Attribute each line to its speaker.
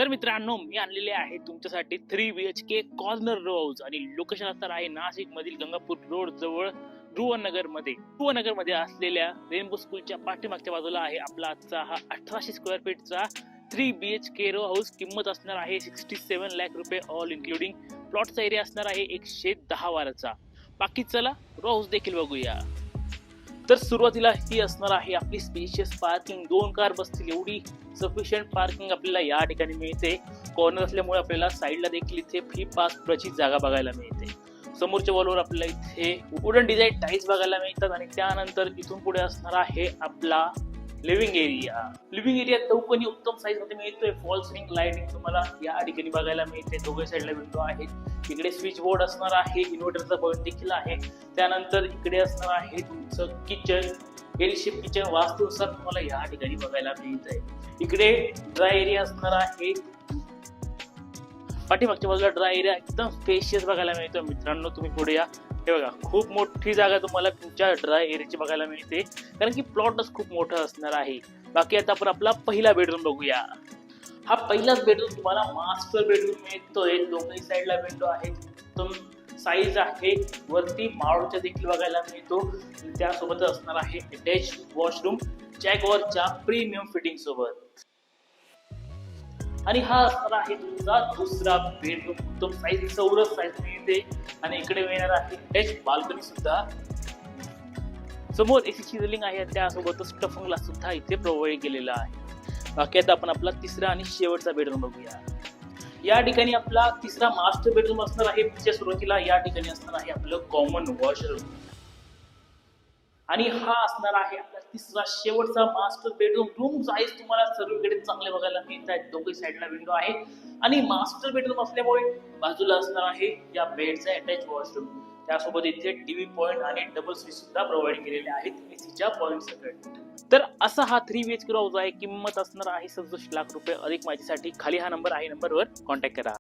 Speaker 1: तर मित्रांनो, मी आणलेले आहे तुमच्यासाठी 3 BHK कॉर्नर रो हाऊस आणि लोकेशन असणार आहे नाशिक मधील गंगापूर रोड जवळ ध्रुवनगर मध्ये असलेल्या रेनबो स्कूलच्या पाठीमागच्या बाजूला आहे आपला आजचा हा 1800 स्क्वेअर फीटचा 3 BHK रो हाऊस. किंमत असणार आहे 67 लाख रुपये ऑल इन्क्लुडिंग. प्लॉटचा एरिया असणार आहे 110 वाराचा. बाकी चला रो हाऊस देखील बघूया. तर सुरुवातीला ही असणार आहे आपली स्पेशियस पार्किंग. 2 कार बसतील एवढी सफिशियंट पार्किंग आपल्याला या ठिकाणी मिळते. कॉर्नर असल्यामुळे आपल्याला साईडला देखील इथे फ्री पासची जागा बघायला मिळते. समोरच्या वॉलवर आपल्याला इथे वुडन डिझाईन टाईल्स बघायला मिळतात आणि त्यानंतर इथून पुढे असणार आहे आपला लिव्हिंग एरिया चौकोनी उत्तम साईज मध्ये मिळतोय. फॉल सिलिंग लाइटिंग तुम्हाला या ठिकाणी बघायला मिळते. दोघे साईडला विंडो आहेत. इकडे स्विच बोर्ड असणार आहे. इन्व्हर्टरचा पॉईंट देखील आहे. त्यानंतर इकडे असणार आहे तुमचं किचन. एल शेप किचन वास्तूनुसार तुम्हाला या ठिकाणी बघायला मिळत आहे. इकडे ड्राय एरिया असणार आहे. पाठीमागच्या बाजूला ड्राय एरिया एकदम स्पेशियस बघायला मिळतो. मित्रांनो तुम्ही पुढे या. हे बघा, खूप मोठी जागा तुम्हाला तुमच्या ड्राय एरियाची बघायला मिळते, कारण की प्लॉटच खूप मोठा असणार आहे. बाकी आता आपण आपला पहिला बेडरूम बघूया. हा पहिलाच बेडरूम तुम्हाला मास्टर बेडरूम मिळतोय. दोन्ही साईडला विंडो आहेत. उत्तम साईज आहे. वरती माळूच्या देखील बघायला मिळतो. त्यासोबत असणार आहे अटॅच वॉशरूम जॅगवॉरच्या प्रीमियम फिटिंग सोबत. आणि हा असणार आहे तुमचा दुसरा बेडरूम. उत्तम साईज, चौरस साईज मिळते आणि इकडे मिळणार आहे अटॅच बाल्कनी सुद्धा. समोर एसीची रिलिंग आहे. त्यासोबतच स्टफिंग ग्लास सुद्धा इथे प्रोव्हाइड केलेला आहे. बाकी आता आपण आपला तिसरा आणि शेवटचा बेडरूम बघूया. या ठिकाणी आपला तिसरा मास्टर बेडरूम असणार आहे. तिच्या सुरुवातीला या ठिकाणी असणार आहे आपलं कॉमन वॉशरूम आणि हा असणार आहे आपला तिसरा शेवटचा मास्टर बेडरूम. रूम साईज तुम्हाला सर्वीकडे चांगले बघायला मिळत आहेत. दोघे साईडला विंडो आहे आणि मास्टर बेडरूम असल्यामुळे बाजूला असणार आहे या बेडचा अटॅच वॉशरूम. त्यासोबत इथे टीव्ही पॉइंट आणि डबल स्विच सुद्धा प्रोव्हाइड केलेले आहेत एसीच्या पॉइंट सकट. तर असा हा 3 BHK हाऊस आहे. किंमत असणार आहे 67 लाख रुपये. अधिक माहितीसाठी खाली हा नंबर आहे, नंबरवर कॉन्टॅक्ट करा.